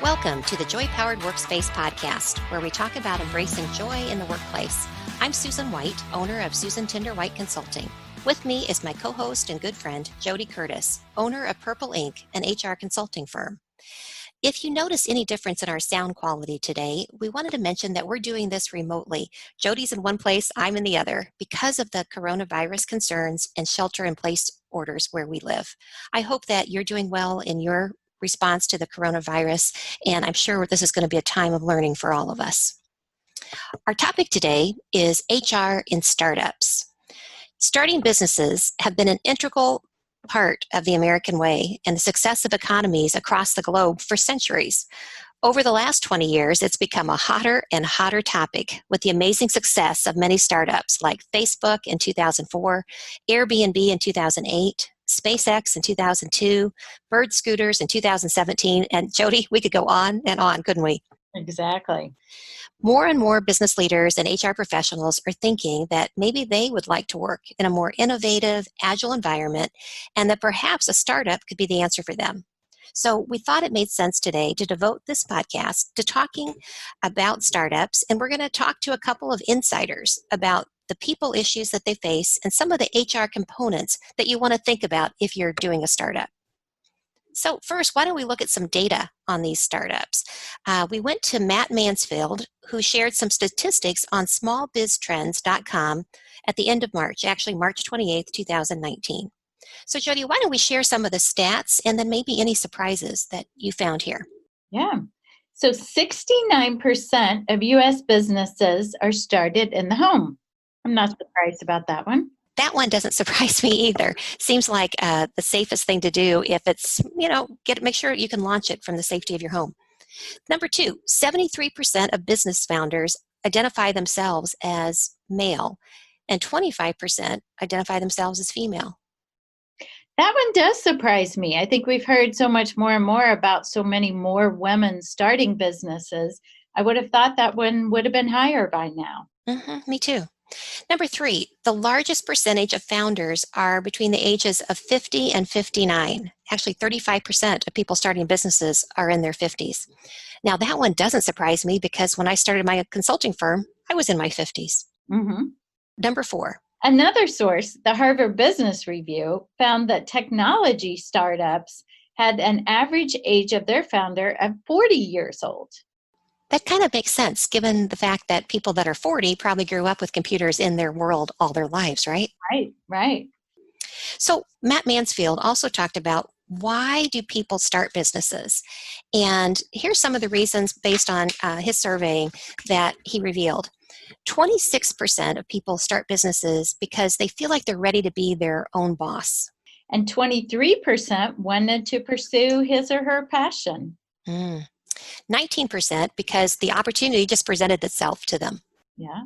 Welcome to the Joy Powered Workspace podcast, where we talk about embracing joy in the workplace. I'm Susan White, owner of Susan Tinder White Consulting. With me is my co-host and good friend, JoDee Curtis, owner of Purple Inc., an HR consulting firm. If you notice any difference in our sound quality today, we wanted to mention that we're doing this remotely. JoDee's in one place, I'm in the other, because of the coronavirus concerns and shelter-in-place orders where we live. I hope that you're doing well in your response to the coronavirus, and I'm sure this is going to be a time of learning for all of us. Our topic today is HR in startups. Starting businesses have been an integral part of the American way and the success of economies across the globe for centuries. Over the last 20 years, it's become a hotter and hotter topic with the amazing success of many startups like Facebook in 2004, Airbnb in 2008, SpaceX in 2002, Bird Scooters in 2017, and JoDee, we could go on and on, couldn't we? Exactly. More and more business leaders and HR professionals are thinking that maybe they would like to work in a more innovative, agile environment, and that perhaps a startup could be the answer for them. So we thought it made sense today to devote this podcast to talking about startups, and we're going to talk to a couple of insiders about the people issues that they face and some of the HR components that you want to think about if you're doing a startup. So first, why don't we look at some data on these startups? We went to Matt Mansfield, who shared some statistics on smallbiztrends.com at the end of March, actually March 28th, 2019. So JoDee, why don't we share some of the stats and then maybe any surprises that you found here? Yeah. So 69% of U.S. businesses are started in the home. I'm not surprised about that one. That one doesn't surprise me either. Seems like the safest thing to do if it's, make sure you can launch it from the safety of your home. Number two, 73% of business founders identify themselves as male and 25% identify themselves as female. That one does surprise me. I think we've heard so much more and more about so many more women starting businesses. I would have thought that one would have been higher by now. Me too. Number three, the largest percentage of founders are between the ages of 50 and 59. Actually, 35% of people starting businesses are in their 50s. Now, that one doesn't surprise me because when I started my consulting firm, I was in my 50s. Mm-hmm. Number four. Another source, the Harvard Business Review, found that technology startups had an average age of their founder of 40 years old. That kind of makes sense, given the fact that people that are 40 probably grew up with computers in their world all their lives, right? Right. So Matt Mansfield also talked about why do people start businesses? And here's some of the reasons based on his surveying that he revealed. 26% of people start businesses because they feel like they're ready to be their own boss. And 23% wanted to pursue his or her passion. 19% because the opportunity just presented itself to them. Yeah.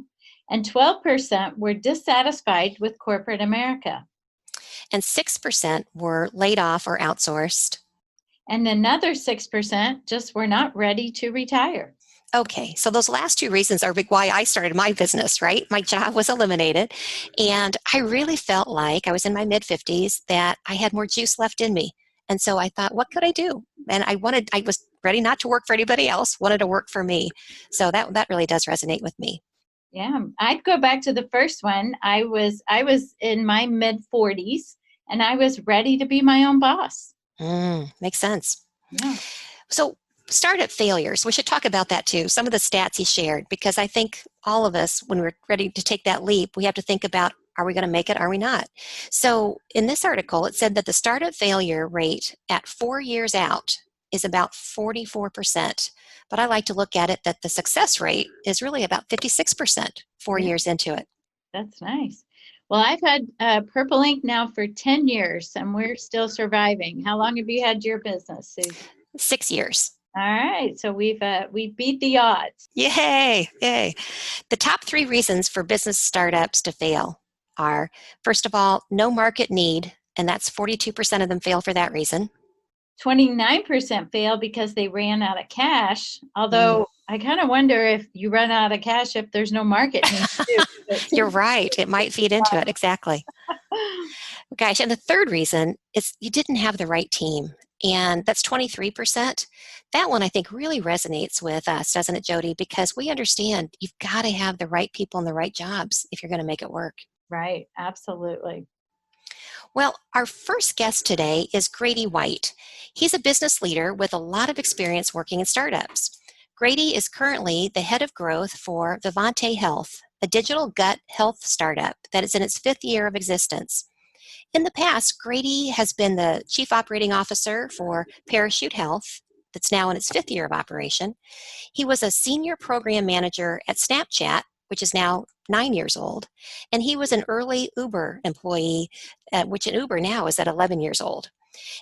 And 12% were dissatisfied with corporate America. And 6% were laid off or outsourced. And another 6% just were not ready to retire. Okay, so those last two reasons are why I started my business, right? My job was eliminated, and I really felt like I was in my mid-50s, that I had more juice left in me. And so I thought, what could I do? And I was ready not to work for anybody else, wanted to work for me. So that really does resonate with me. Yeah, I'd go back to the first one. I was in my mid-40s, and I was ready to be my own boss. Makes sense. Yeah. So startup failures, we should talk about that too. Some of the stats he shared, because I think all of us, when we're ready to take that leap, we have to think about, are we going to make it? Are we not? So in this article, it said that the startup failure rate at 4 years out is about 44%. But I like to look at it that the success rate is really about 56% 4 years into it. That's nice. Well, I've had Purple Ink now for 10 years, and we're still surviving. How long have you had your business, Susan? 6 years. All right. So we beat the odds. Yay. The top 3 reasons for business startups to fail are, first of all, no market need, and that's 42% of them fail for that reason. 29% fail because they ran out of cash, although I kind of wonder if you run out of cash if there's no market need too. You're right. It might feed into it. Exactly. Gosh, and the third reason is you didn't have the right team. and that's 23%. That one I think really resonates with us, doesn't it, JoDee? Because we understand you've got to have the right people in the right jobs if you're going to make it work. Right. Absolutely. Well, our first guest today is Grady White. He's a business leader with a lot of experience working in startups. Grady is currently the head of growth for Vivante Health, a digital gut health startup that is in its 5th year of existence. In the past, Grady has been the chief operating officer for Parachute Health, that's now in its 5th year of operation. He was a senior program manager at Snapchat, which is now 9 years old, and he was an early Uber employee, which in Uber now is at 11 years old.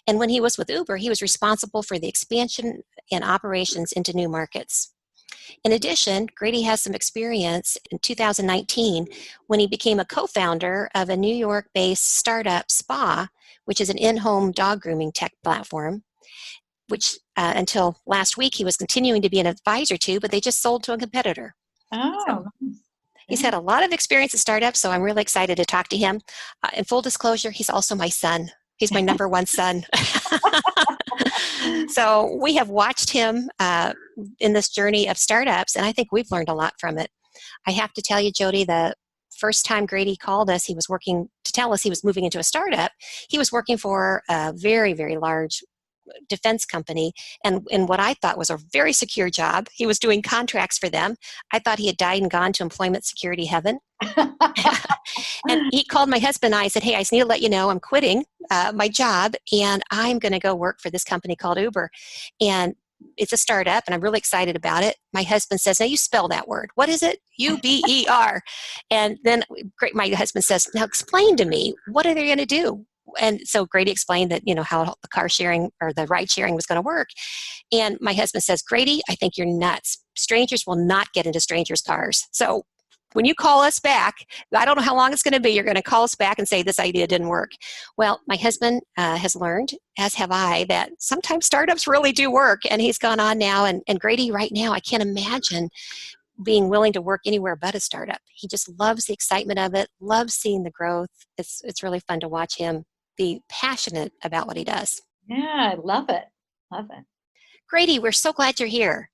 And when he was with Uber, he was responsible for the expansion and operations into new markets. In addition, Grady has some experience in 2019 when he became a co-founder of a New York-based startup, Spa, which is an in-home dog grooming tech platform, which until last week he was continuing to be an advisor to, but they just sold to a competitor. Oh, So nice. he's had a lot of experience at startups, so I'm really excited to talk to him. In full disclosure, he's also my son. He's my number one son. So we have watched him in this journey of startups, and I think we've learned a lot from it. I have to tell you, JoDee, the first time Grady called us, he was working to tell us he was moving into a startup. He was working for a very, very large defense company, and in what I thought was a very secure job. He was doing contracts for them. I thought he had died and gone to employment security heaven. And he called my husband and I said, hey, I just need to let you know I'm quitting my job, and I'm going to go work for this company called Uber. And it's a startup, and I'm really excited about it. My husband says, now you spell that word. What is it? Uber. And then my husband says, now explain to me, what are they going to do? And so Grady explained that, how the car sharing or the ride sharing was going to work. And my husband says, Grady, I think you're nuts. Strangers will not get into strangers' cars. So when you call us back, I don't know how long it's going to be, you're going to call us back and say this idea didn't work. Well, my husband has learned, as have I, that sometimes startups really do work. And he's gone on now. And Grady, right now, I can't imagine being willing to work anywhere but a startup. He just loves the excitement of it, loves seeing the growth. It's really fun to watch him be passionate about what he does. Yeah, I love it. Love it. Grady, we're so glad you're here.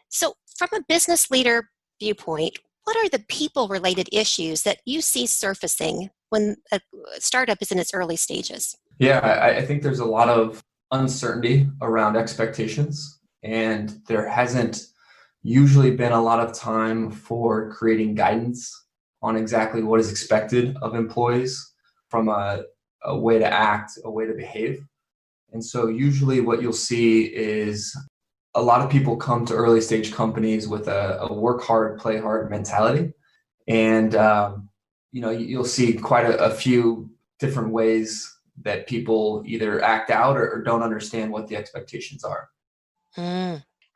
So from a business leader viewpoint, what are the people-related issues that you see surfacing when a startup is in its early stages? Yeah, I think there's a lot of uncertainty around expectations, and there hasn't usually been a lot of time for creating guidance on exactly what is expected of employees from a way to act, a way to behave. And so usually what you'll see is a lot of people come to early stage companies with a work hard, play hard mentality. And, you'll see quite a few different ways that people either act out or don't understand what the expectations are.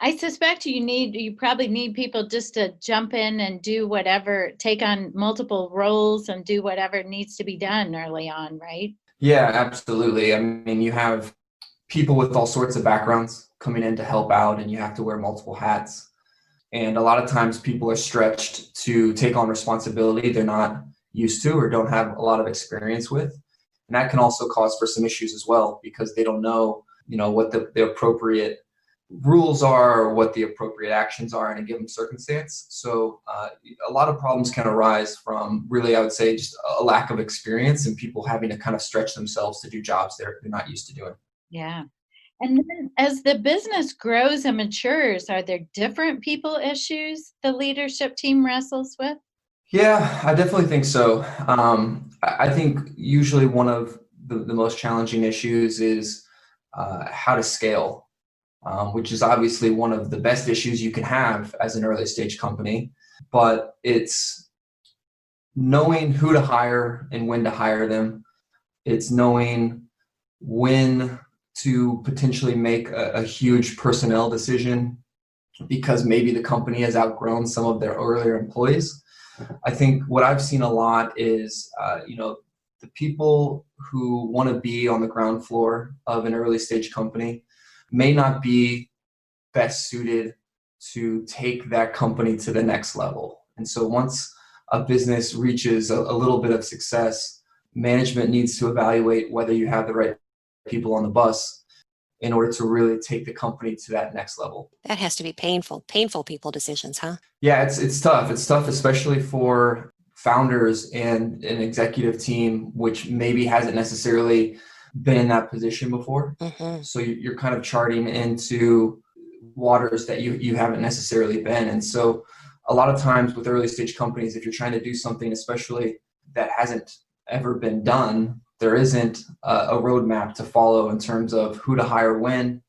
I suspect you probably need people just to jump in and do whatever, take on multiple roles and do whatever needs to be done early on, right? Yeah, absolutely. I mean, you have people with all sorts of backgrounds coming in to help out, and you have to wear multiple hats. And a lot of times people are stretched to take on responsibility they're not used to or don't have a lot of experience with. And that can also cause for some issues as well, because they don't know, what the appropriate rules are or what the appropriate actions are in a given circumstance. So a lot of problems can arise from really, I would say, just a lack of experience and people having to kind of stretch themselves to do jobs they're not used to doing. Yeah. And then as the business grows and matures, are there different people issues the leadership team wrestles with? Yeah, I definitely think so. I think usually one of the most challenging issues is how to scale, which is obviously one of the best issues you can have as an early stage company. But it's knowing who to hire and when to hire them. It's knowing when to potentially make a huge personnel decision because maybe the company has outgrown some of their earlier employees. I think what I've seen a lot is, the people who want to be on the ground floor of an early stage company may not be best suited to take that company to the next level. And so once a business reaches a little bit of success, management needs to evaluate whether you have the right people on the bus in order to really take the company to that next level. That has to be painful people decisions, huh? Yeah, it's tough. It's tough, especially for founders and an executive team, which maybe hasn't necessarily been in that position before. Mm-hmm. So you're kind of charting into waters that you haven't necessarily been. And so a lot of times with early stage companies, if you're trying to do something, especially that hasn't ever been done, there isn't a roadmap to follow in terms of who to hire when,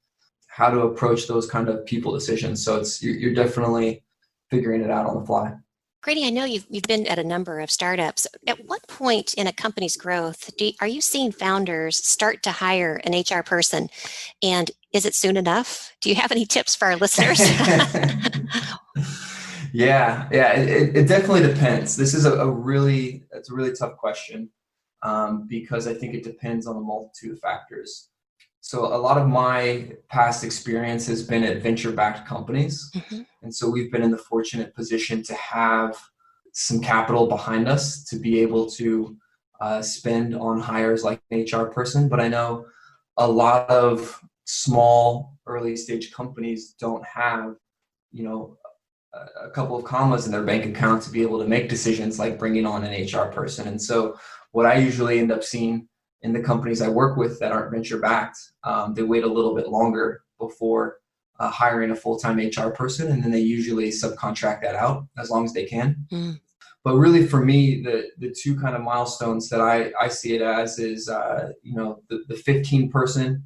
how to approach those kind of people decisions. So you're definitely figuring it out on the fly. Grady, I know you've been at a number of startups. At what point in a company's growth are you seeing founders start to hire an HR person? And is it soon enough? Do you have any tips for our listeners? Yeah, it definitely depends. This is a really tough question because I think it depends on a multitude of factors. So a lot of my past experience has been at venture-backed companies. Mm-hmm. And so we've been in the fortunate position to have some capital behind us to be able to spend on hires like an HR person. But I know a lot of small early stage companies don't have, a couple of commas in their bank account to be able to make decisions like bringing on an HR person. And so what I usually end up seeing in the companies I work with that aren't venture backed, they wait a little bit longer before hiring a full-time HR person, and then they usually subcontract that out as long as they can. Mm. But really for me, the two kind of milestones that I see it as is, the 15 person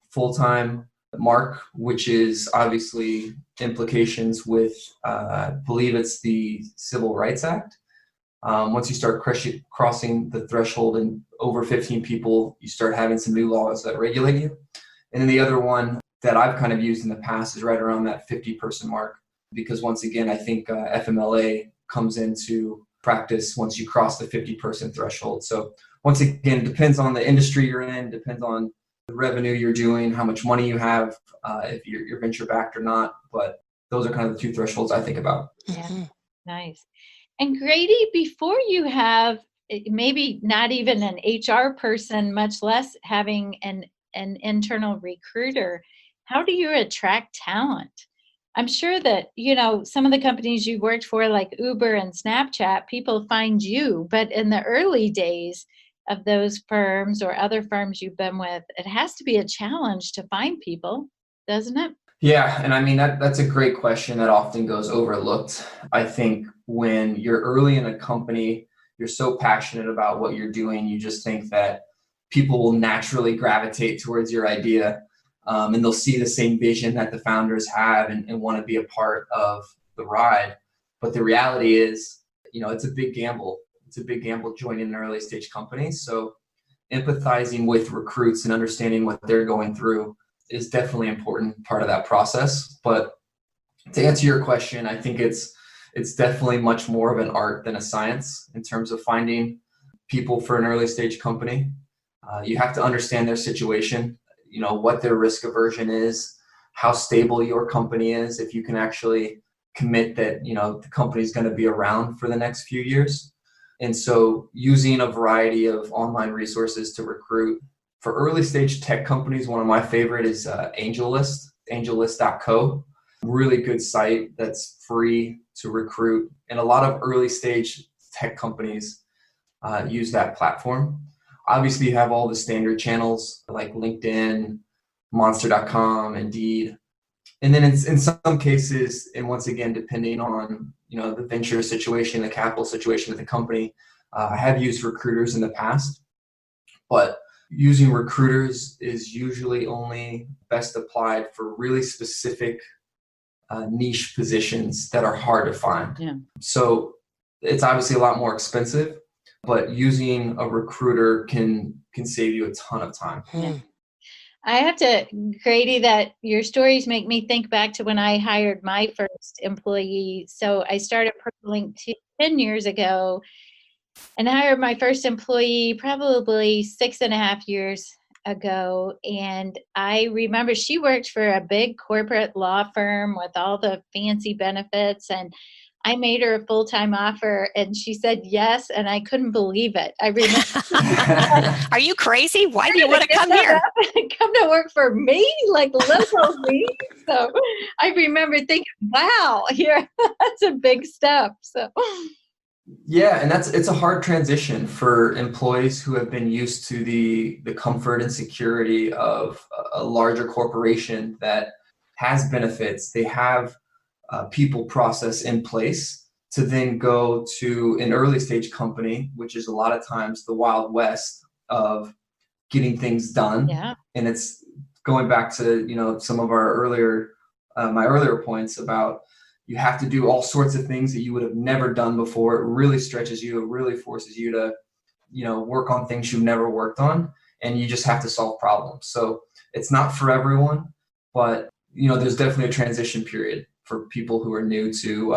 full-time mark, which is obviously implications with, I believe it's the Civil Rights Act. Once you start crossing the threshold and over 15 people, you start having some new laws that regulate you. And then the other one that I've kind of used in the past is right around that 50 person mark, because once again, I think FMLA comes into practice once you cross the 50 person threshold. So once again, it depends on the industry you're in, depends on the revenue you're doing, how much money you have, if you're venture backed or not. But those are kind of the two thresholds I think about. Yeah, nice. And Grady, before you have maybe not even an HR person, much less having an internal recruiter, how do you attract talent? I'm sure that, some of the companies you worked for, like Uber and Snapchat, people find you, but in the early days of those firms or other firms you've been with, it has to be a challenge to find people, doesn't it? Yeah, and I mean, that's a great question that often goes overlooked. I think when you're early in a company, you're so passionate about what you're doing, you just think that people will naturally gravitate towards your idea, and they'll see the same vision that the founders have and want to be a part of the ride. But the reality is, it's a big gamble. It's a big gamble joining an early stage company. So empathizing with recruits and understanding what they're going through is definitely an important part of that process. But to answer your question, I think it's definitely much more of an art than a science in terms of finding people for an early stage company. You have to understand their situation, what their risk aversion is, how stable your company is, if you can actually commit that, the company is going to be around for the next few years. And so using a variety of online resources to recruit. For early stage tech companies, one of my favorite is AngelList, angellist.co. Really good site that's free to recruit. And a lot of early stage tech companies use that platform. Obviously, you have all the standard channels like LinkedIn, Monster.com, Indeed. And then in some cases, and once again, depending on the venture situation, the capital situation of the company, I have used recruiters in the past, but using recruiters is usually only best applied for really specific niche positions that are hard to find. Yeah. So it's obviously a lot more expensive, but using a recruiter can save you a ton of time. Yeah. I have to, Grady, that your stories make me think back to when I hired my first employee. So I started PermaLink 10 years ago and hired my first employee probably 6.5 years ago. And I remember she worked for a big corporate law firm with all the fancy benefits. And I made her a full-time offer and she said yes, and I couldn't believe it. I remember Are you crazy? Why do you want to come here? come to work for me, like literal me. So I remember thinking, wow, here that's a big step. So Yeah, and it's a hard transition for employees who have been used to the comfort and security of a larger corporation that has benefits. They have people process in place to then go to an early stage company, which is a lot of times the Wild West of getting things done. yeah. And it's going back to, some of our my earlier points about you have to do all sorts of things that you would have never done before. It really stretches you. It really forces you to, work on things you've never worked on, and you just have to solve problems. So it's not for everyone, but there's definitely a transition period for people who are new to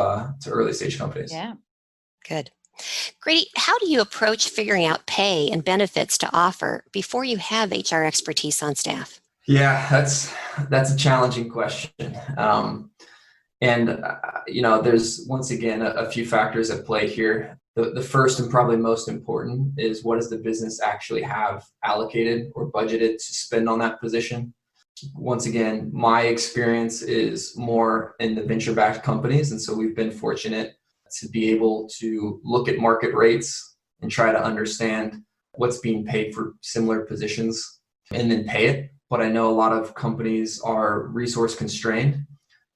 early stage companies. Yeah. Good. Grady, how do you approach figuring out pay and benefits to offer before you have HR expertise on staff? Yeah, that's a challenging question. There's once again a few factors at play here. The first and probably most important is, what does the business actually have allocated or budgeted to spend on that position? Once again, my experience is more in the venture-backed companies, and so we've been fortunate to be able to look at market rates and try to understand what's being paid for similar positions and then pay it. But I know a lot of companies are resource constrained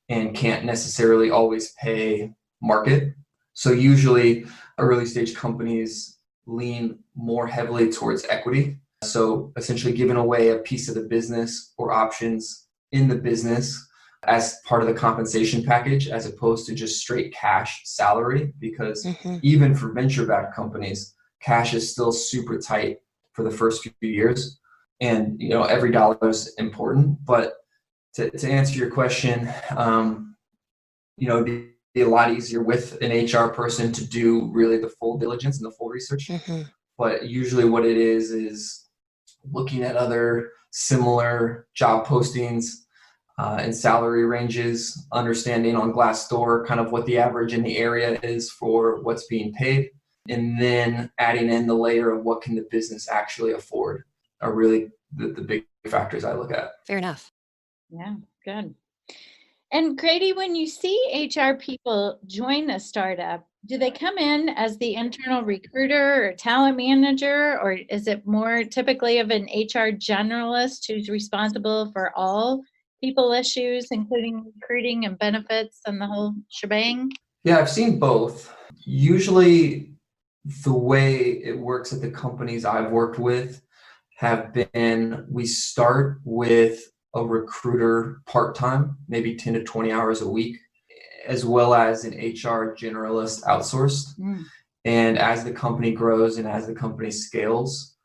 and can't necessarily always pay market. So usually early stage companies lean more heavily towards equity. So essentially giving away a piece of the business or options in the business as part of the compensation package, as opposed to just straight cash salary, because even for venture-backed companies, cash is still super tight for the first few years. And, every dollar is important. But to answer your question, it'd be a lot easier with an HR person to do really the full diligence and the full research. But usually what it is looking at other similar job postings and salary ranges, understanding on Glassdoor kind of what the average in the area is for what's being paid, and then adding in the layer of what can the business actually afford are really the big factors I look at. Fair enough. Yeah, good. And Grady, when you see HR people join a startup, do they come in as the internal recruiter or talent manager, or is it more typically of an HR generalist who's responsible for all people issues, including recruiting and benefits and the whole shebang? Yeah, I've seen both. Usually the way it works at the companies I've worked with have been, we start with a recruiter part-time, maybe 10 to 20 hours a week, as well as an HR generalist outsourced. And as the company grows and as the company scales,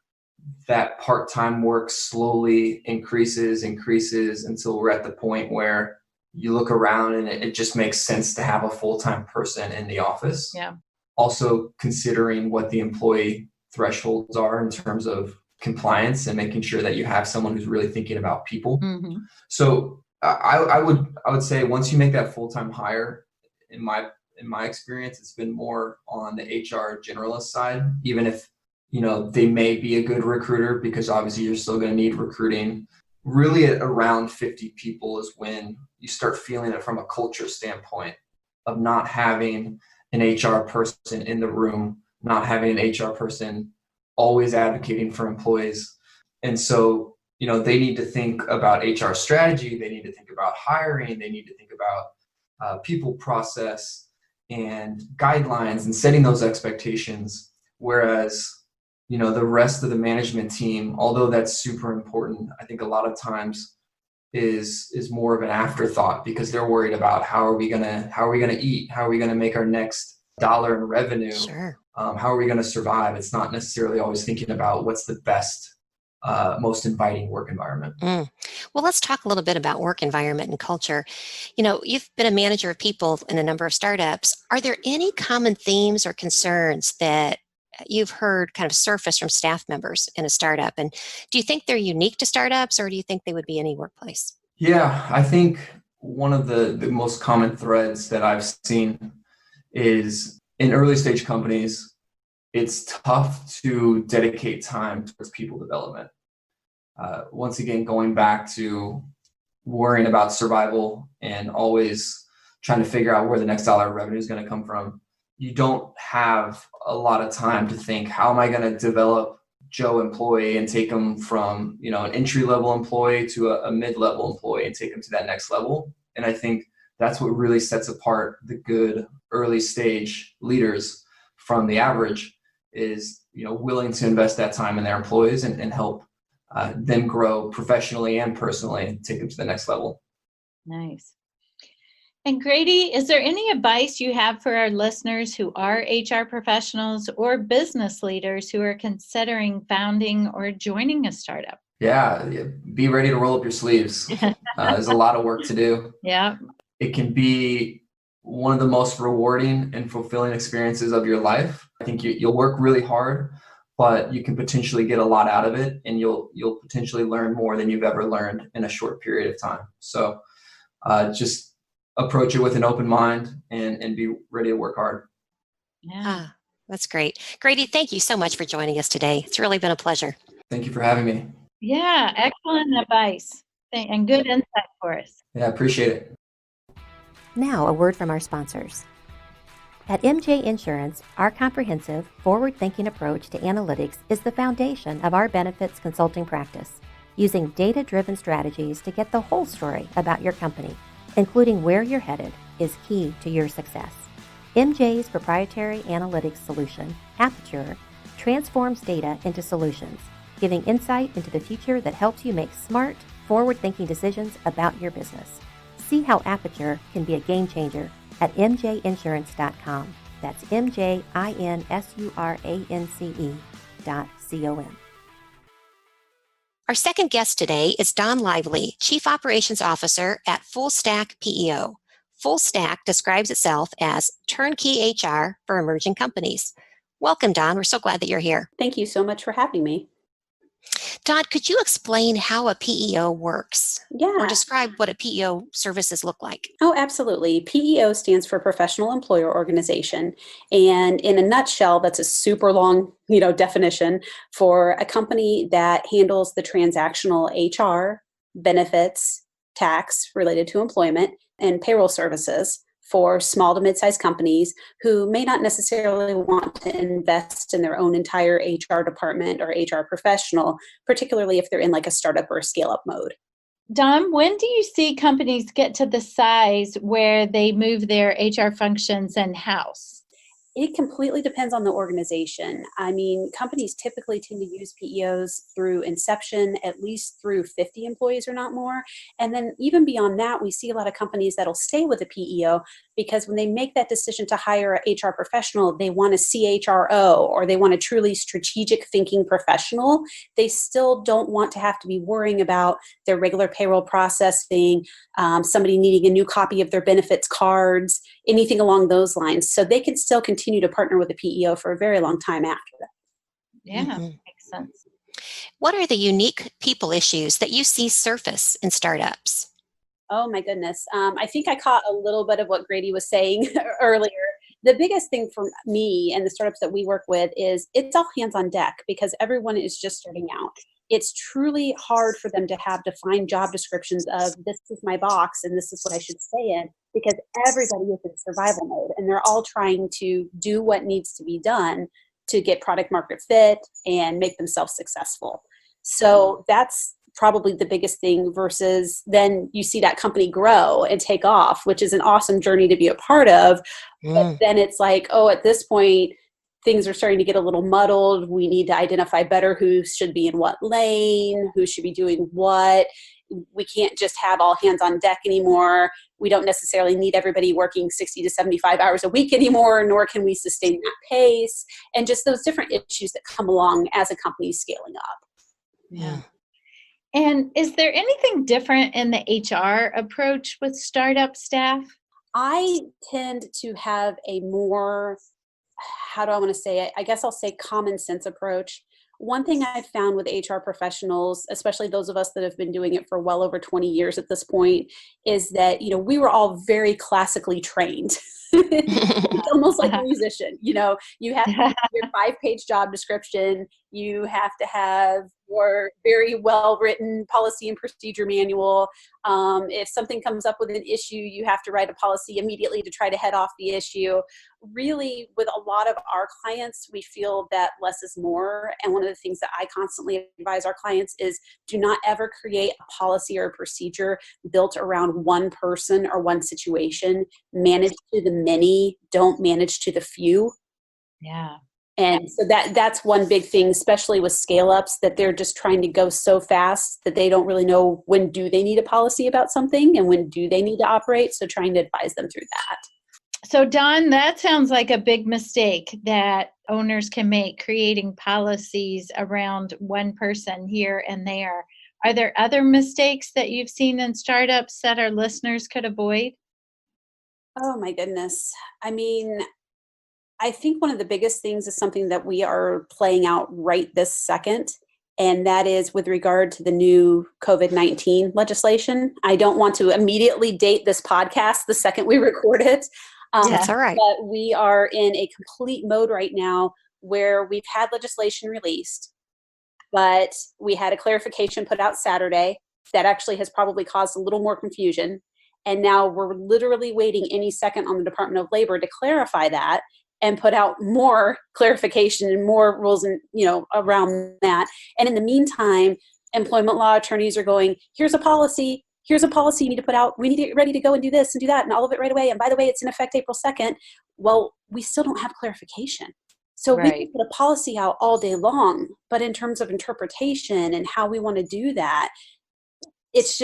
that part-time work slowly increases until we're at the point where you look around and it just makes sense to have a full-time person in the office. Yeah. Also considering what the employee thresholds are in terms of compliance and making sure that you have someone who's really thinking about people. So I would say once you make that full-time hire, in my experience, it's been more on the HR generalist side, even if they may be a good recruiter, because obviously you're still going to need recruiting. Really at around 50 people is when you start feeling it from a culture standpoint of not having an HR person in the room, not having an HR person always advocating for employees. And so, they need to think about HR strategy. They need to think about hiring. They need to think about people process and guidelines and setting those expectations. Whereas, the rest of the management team, although that's super important, I think a lot of times is more of an afterthought, because they're worried about how are we gonna eat? How are we gonna make our next dollar in revenue? Sure. How are we going to survive? It's not necessarily always thinking about what's the best, most inviting work environment. Well, let's talk a little bit about work environment and culture. You've been a manager of people in a number of startups. Are there any common themes or concerns that you've heard kind of surface from staff members in a startup? And do you think they're unique to startups, or do you think they would be any workplace? Yeah, I think one of the most common threads that I've seen is in early stage companies, it's tough to dedicate time towards people development. Once again, going back to worrying about survival and always trying to figure out where the next dollar of revenue is going to come from, you don't have a lot of time to think, how am I going to develop Joe employee and take them from, an entry-level employee to a mid-level employee and take them to that next level. And I think that's what really sets apart the good early stage leaders from the average is, willing to invest that time in their employees and help them grow professionally and personally and take them to the next level. Nice. And Grady, is there any advice you have for our listeners who are HR professionals or business leaders who are considering founding or joining a startup? Yeah, be ready to roll up your sleeves. There's a lot of work to do. Yeah. It can be one of the most rewarding and fulfilling experiences of your life. I think you'll work really hard, but you can potentially get a lot out of it, and you'll potentially learn more than you've ever learned in a short period of time. So just approach it with an open mind and be ready to work hard. Yeah. That's great. Grady, thank you so much for joining us today. It's really been a pleasure. Thank you for having me. Yeah, excellent advice and good insight for us. Yeah, I appreciate it. Now, a word from our sponsors. At MJ Insurance, our comprehensive, forward-thinking approach to analytics is the foundation of our benefits consulting practice. Using data-driven strategies to get the whole story about your company, including where you're headed, is key to your success. MJ's proprietary analytics solution, Aperture, transforms data into solutions, giving insight into the future that helps you make smart, forward-thinking decisions about your business. See how Aperture can be a game changer at mjinsurance.com. That's mjinsurance.com. Our second guest today is Don Lively, Chief Operations Officer at FullStack PEO. FullStack describes itself as turnkey HR for emerging companies. Welcome, Don. We're so glad that you're here. Thank you so much for having me. Don, could you explain how a PEO works? Yeah. Or describe what a PEO services look like? Oh, absolutely. PEO stands for Professional Employer Organization. And in a nutshell, that's a super long, definition for a company that handles the transactional HR, benefits, tax related to employment, and payroll services for small to mid-sized companies who may not necessarily want to invest in their own entire HR department or HR professional, particularly if they're in like a startup or a scale-up mode. Don, when do you see companies get to the size where they move their HR functions in-house? It completely depends on the organization. I mean, companies typically tend to use PEOs through inception, at least through 50 employees or not more. And then even beyond that, we see a lot of companies that'll stay with a PEO because when they make that decision to hire a HR professional, they want a CHRO or they want a truly strategic thinking professional. They still don't want to have to be worrying about their regular payroll processing, somebody needing a new copy of their benefits cards, anything along those lines. So they can still continue to partner with the PEO for a very long time after that. Yeah, makes sense. What are the unique people issues that you see surface in startups? Oh my goodness. I think I caught a little bit of what Grady was saying earlier. The biggest thing for me and the startups that we work with is it's all hands on deck because everyone is just starting out. It's truly hard for them to have defined job descriptions of this is my box and this is what I should stay in because everybody is in survival mode and they're all trying to do what needs to be done to get product market fit and make themselves successful. So that's probably the biggest thing versus then you see that company grow and take off, which is an awesome journey to be a part of. But then it's like, oh, at this point, things are starting to get a little muddled. We need to identify better who should be in what lane, who should be doing what. We can't just have all hands on deck anymore. We don't necessarily need everybody working 60 to 75 hours a week anymore, nor can we sustain that pace. And just those different issues that come along as a company is scaling up. Yeah. And is there anything different in the HR approach with startup staff? I tend to have a more, how do I want to say it? I guess I'll say common sense approach. One thing I've found with HR professionals, especially those of us that have been doing it for well over 20 years at this point, is that, we were all very classically trained. It's almost like a musician. You know, you have to have your 5-page job description. You have to have your very well-written policy and procedure manual. If something comes up with an issue, you have to write a policy immediately to try to head off the issue. Really, with a lot of our clients, we feel that less is more. And one of the things that I constantly advise our clients is do not ever create a policy or a procedure built around one person or one situation. Manage to the many, don't manage to the few. Yeah. And so that's one big thing, especially with scale ups, that they're just trying to go so fast that they don't really know when do they need a policy about something and when do they need to operate. So trying to advise them through that. So Don, that sounds like a big mistake that owners can make, creating policies around one person here and there. Are there other mistakes that you've seen in startups that our listeners could avoid? Oh my goodness. I mean, I think one of the biggest things is something that we are playing out right this second, and that is with regard to the new COVID-19 legislation. I don't want to immediately date this podcast the second we record it. That's all right. But we are in a complete mode right now where we've had legislation released, but we had a clarification put out Saturday that actually has probably caused a little more confusion. And now we're literally waiting any second on the Department of Labor to clarify that and put out more clarification and more rules and, around that. And in the meantime, employment law attorneys are going, here's a policy you need to put out. We need it ready to go and do this and do that and all of it right away. And by the way, it's in effect April 2nd. Well, we still don't have clarification. So we can put a policy out all day long, but in terms of interpretation and how we want to do that, it's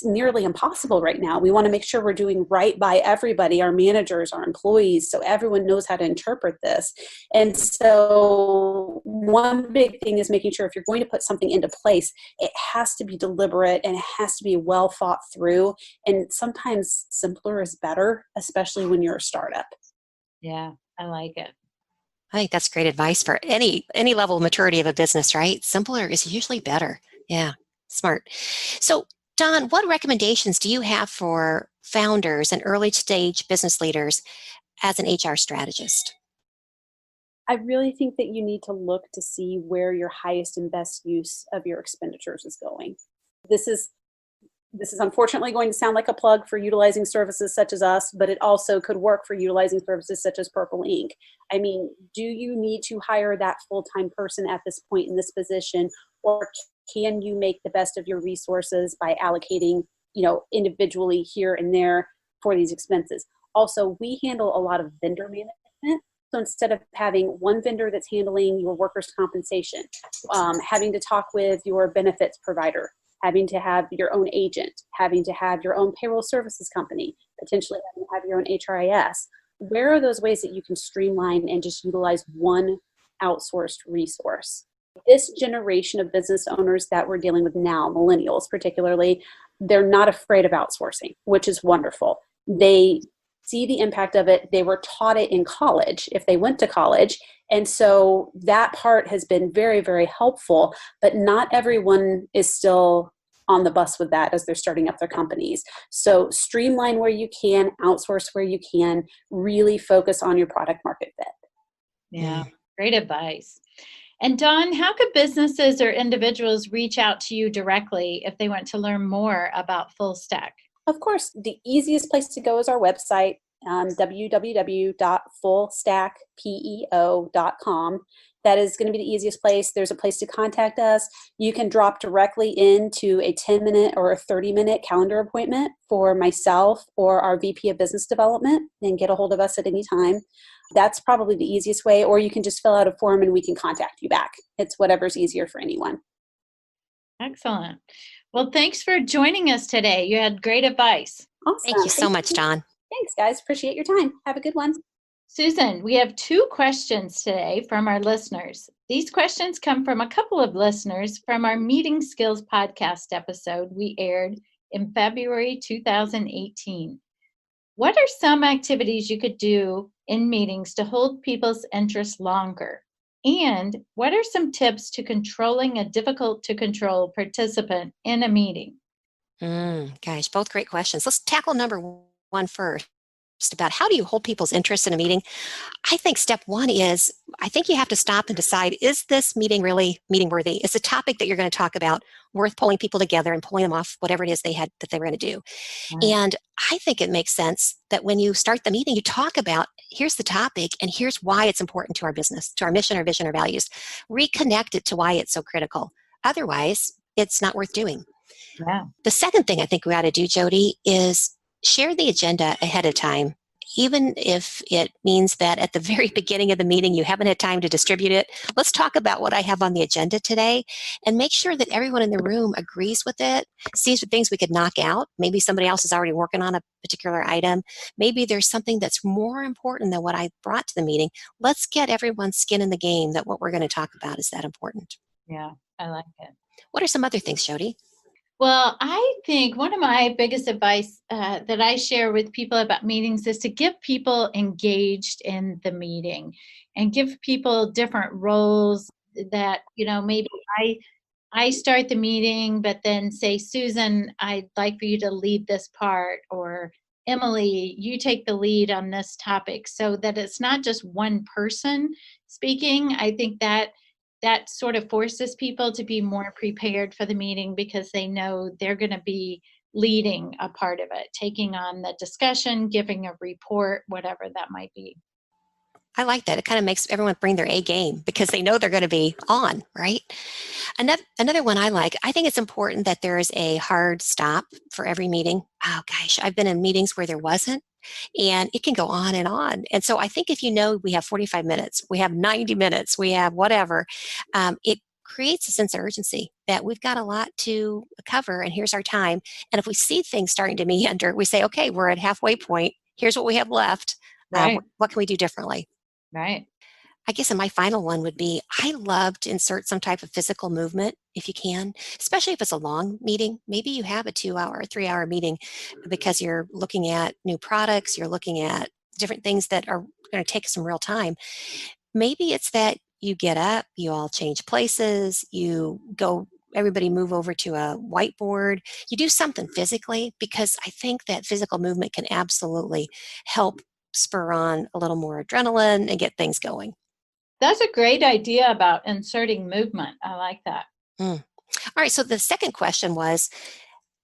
nearly impossible right now. We want to make sure we're doing right by everybody, our managers, our employees, so everyone knows how to interpret this. And so one big thing is making sure if you're going to put something into place, it has to be deliberate and it has to be well thought through. And sometimes simpler is better, especially when you're a startup. Yeah, I like it. I think that's great advice for any level of maturity of a business, right? Simpler is usually better. Yeah, smart. So Don, what recommendations do you have for founders and early stage business leaders as an HR strategist? I really think that you need to look to see where your highest and best use of your expenditures is going. This is unfortunately going to sound like a plug for utilizing services such as us, but it also could work for utilizing services such as Purple Ink. I mean, do you need to hire that full-time person at this point in this position, or can you make the best of your resources by allocating, individually here and there for these expenses? Also, we handle a lot of vendor management. So instead of having one vendor that's handling your workers' compensation, having to talk with your benefits provider, having to have your own agent, having to have your own payroll services company, potentially having to have your own HRIS, where are those ways that you can streamline and just utilize one outsourced resource? This generation of business owners that we're dealing with now, millennials particularly, they're not afraid of outsourcing, which is wonderful. They see the impact of it. They were taught it in college if they went to college. And so that part has been very, very helpful, but not everyone is still on the bus with that as they're starting up their companies. So streamline where you can, outsource where you can, really focus on your product market fit. Yeah, great advice. And Dawn, how could businesses or individuals reach out to you directly if they want to learn more about FullStack? Of course, the easiest place to go is our website, www.FullStackPEO.com. That is going to be the easiest place. There's a place to contact us. You can drop directly into a 10-minute or a 30-minute calendar appointment for myself or our VP of Business Development and get a hold of us at any time. That's probably the easiest way, or you can just fill out a form and we can contact you back. It's whatever's easier for anyone. Excellent. Well, thanks for joining us today. You had great advice. Awesome. Thank you so much, Dawn. Thanks, guys. Appreciate your time. Have a good one. Susan, we have 2 questions today from our listeners. These questions come from a couple of listeners from our Meeting Skills podcast episode we aired in February 2018. What are some activities you could do in meetings to hold people's interest longer? And what are some tips to controlling a difficult to control participant in a meeting? Gosh, both great questions. Let's tackle number 1 first. just about how do you hold people's interest in a meeting, I think step one is, I think you have to stop and decide, is this meeting really meeting worthy? Is the topic that you're going to talk about worth pulling people together and pulling them off whatever it is they were going to do? Right. And I think it makes sense that when you start the meeting, you talk about, here's the topic and here's why it's important to our business, to our mission, our vision, our values. Reconnect it to why it's so critical. Otherwise, it's not worth doing. Yeah. The second thing I think we ought to do, JoDee, is share the agenda ahead of time. Even if it means that at the very beginning of the meeting you haven't had time to distribute it, let's talk about what I have on the agenda today and make sure that everyone in the room agrees with it, sees the things we could knock out. Maybe somebody else is already working on a particular item. Maybe there's something that's more important than what I brought to the meeting. Let's get everyone's skin in the game that what we're going to talk about is that important. Yeah, I like it. What are some other things, JoDee? Well, I think one of my biggest advice that I share with people about meetings is to get people engaged in the meeting and give people different roles that, maybe I start the meeting, but then say, Susan, I'd like for you to lead this part, or Emily, you take the lead on this topic, so that it's not just one person speaking. I think that sort of forces people to be more prepared for the meeting because they know they're going to be leading a part of it, taking on the discussion, giving a report, whatever that might be. I like that. It kind of makes everyone bring their A game because they know they're going to be on, right? Another one I like, I think it's important that there is a hard stop for every meeting. Oh gosh, I've been in meetings where there wasn't, and it can go on and on. And so I think if you know we have 45 minutes, we have 90 minutes, we have whatever, it creates a sense of urgency that we've got a lot to cover and here's our time. And if we see things starting to meander, we say, okay, we're at halfway point. Here's what we have left. Right. What can we do differently? Right. I guess, and my final one would be, I love to insert some type of physical movement if you can, especially if it's a long meeting. Maybe you have a 2-hour, 3-hour meeting because you're looking at new products, you're looking at different things that are going to take some real time. Maybe it's that you get up, you all change places, you go, everybody move over to a whiteboard, you do something physically, because I think that physical movement can absolutely help spur on a little more adrenaline and get things going. That's a great idea about inserting movement. I like that. All right. So the second question was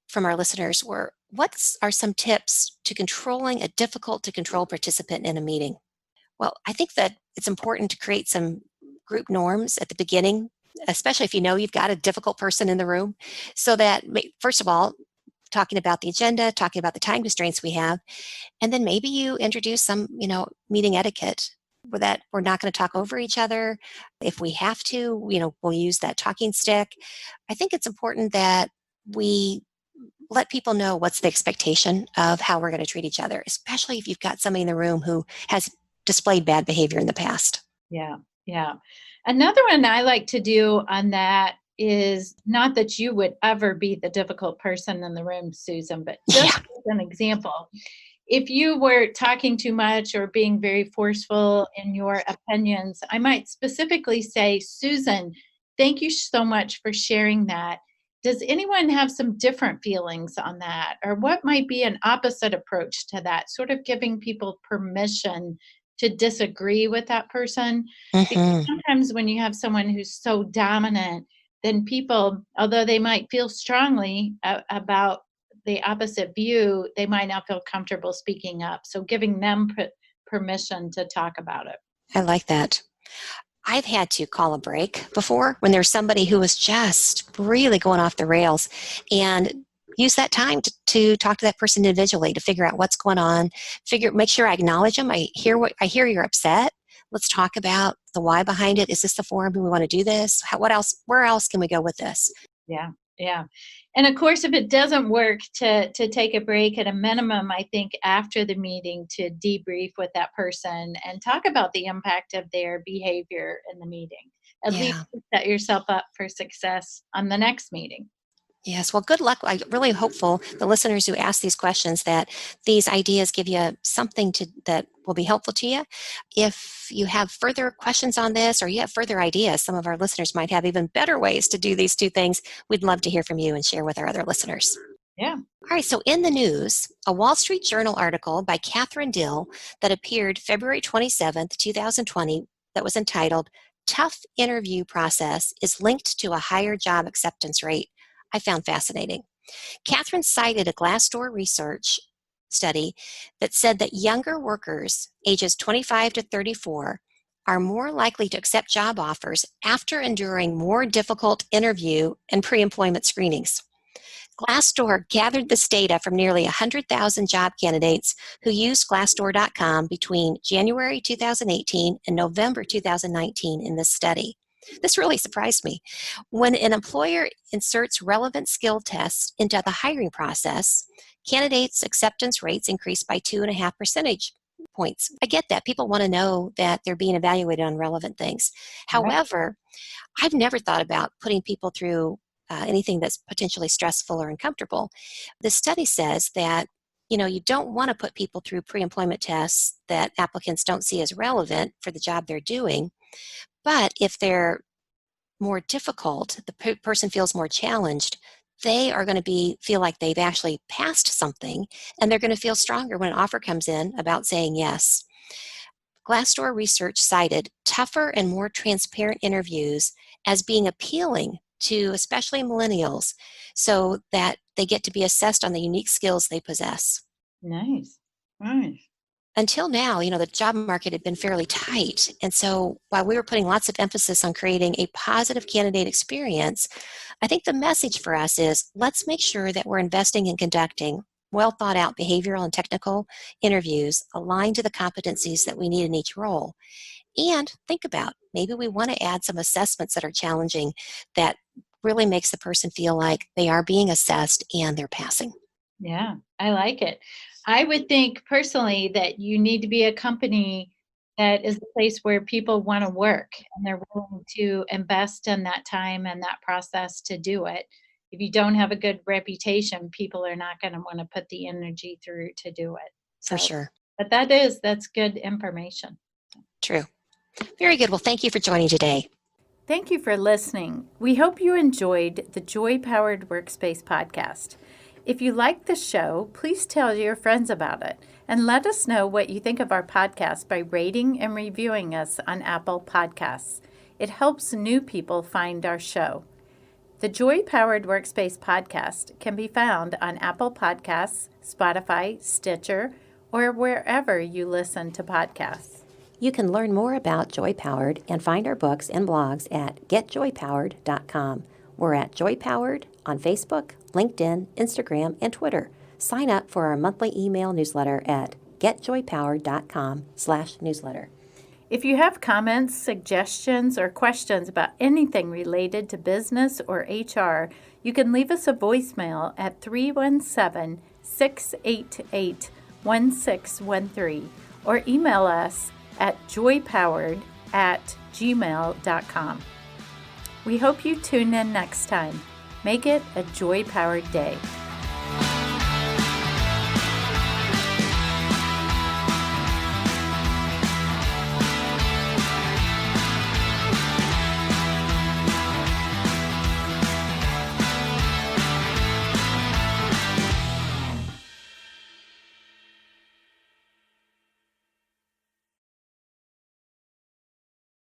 from our listeners were, what are some tips to controlling a difficult to control participant in a meeting? Well, I think that it's important to create some group norms at the beginning, especially if you know you've got a difficult person in the room, so that, first of all, talking about the agenda, talking about the time constraints we have, and then maybe you introduce some, meeting etiquette where that we're not going to talk over each other. If we have to, we'll use that talking stick. I think it's important that we let people know what's the expectation of how we're going to treat each other, especially if you've got somebody in the room who has displayed bad behavior in the past. Yeah. Yeah. Another one I like to do on that is, not that you would ever be the difficult person in the room, Susan, but just as an example, if you were talking too much or being very forceful in your opinions, I might specifically say, Susan, thank you so much for sharing that. Does anyone have some different feelings on that? Or what might be an opposite approach to that? Sort of giving people permission to disagree with that person. Because sometimes when you have someone who's so dominant, then people, although they might feel strongly about the opposite view, they might not feel comfortable speaking up. So giving them permission to talk about it. I like that. I've had to call a break before when there's somebody who was just really going off the rails, and use that time to talk to that person individually to figure out what's going on, make sure I acknowledge them. I hear you're upset. Let's talk about the why behind it. Is this the forum? Do we want to do this? Where else can we go with this? Yeah. Yeah. And of course, if it doesn't work to take a break, at a minimum, I think after the meeting to debrief with that person and talk about the impact of their behavior in the meeting. At least set yourself up for success on the next meeting. Yes. Well, good luck. I'm really hopeful the listeners who ask these questions that these ideas give you something that will be helpful to you. If you have further questions on this or you have further ideas, some of our listeners might have even better ways to do these two things. We'd love to hear from you and share with our other listeners. Yeah. All right, so in the news, a Wall Street Journal article by Catherine Dill that appeared February 27th, 2020, that was entitled, "Tough Interview Process is Linked to a Higher Job Acceptance Rate," I found fascinating. Catherine cited a Glassdoor research study that said that younger workers, ages 25 to 34, are more likely to accept job offers after enduring more difficult interview and pre-employment screenings. Glassdoor gathered this data from nearly 100,000 job candidates who used Glassdoor.com between January 2018 and November 2019 in this study. This really surprised me. When an employer inserts relevant skill tests into the hiring process, candidates' acceptance rates increase by 2.5 percentage points. I get that. People want to know that they're being evaluated on relevant things. Right. However, I've never thought about putting people through anything that's potentially stressful or uncomfortable. The study says that you don't want to put people through pre-employment tests that applicants don't see as relevant for the job they're doing. But if they're more difficult, the person feels more challenged, they are going to feel like they've actually passed something, and they're going to feel stronger when an offer comes in about saying yes. Glassdoor research cited tougher and more transparent interviews as being appealing to especially millennials, so that they get to be assessed on the unique skills they possess. Nice. Nice. Until now, the job market had been fairly tight. And so while we were putting lots of emphasis on creating a positive candidate experience, I think the message for us is let's make sure that we're investing in conducting well thought out behavioral and technical interviews aligned to the competencies that we need in each role. And think about, maybe we want to add some assessments that are challenging, that really makes the person feel like they are being assessed and they're passing. Yeah, I like it. I would think personally that you need to be a company that is a place where people want to work and they're willing to invest in that time and that process to do it. If you don't have a good reputation, people are not going to want to put the energy through to do it. For sure. But that's good information. True. Very good. Well, thank you for joining today. Thank you for listening. We hope you enjoyed the Joy Powered Workspace podcast. If you like the show, please tell your friends about it and let us know what you think of our podcast by rating and reviewing us on Apple Podcasts. It helps new people find our show. The Joy Powered Workspace podcast can be found on Apple Podcasts, Spotify, Stitcher, or wherever you listen to podcasts. You can learn more about Joy Powered and find our books and blogs at getjoypowered.com. We're at Joy Powered on Facebook, LinkedIn, Instagram, and Twitter. Sign up for our monthly email newsletter at getjoypowered.com/newsletter. If you have comments, suggestions, or questions about anything related to business or HR, you can leave us a voicemail at 317-688-1613 or email us at joypowered@gmail.com. We hope you tune in next time. Make it a joy-powered day.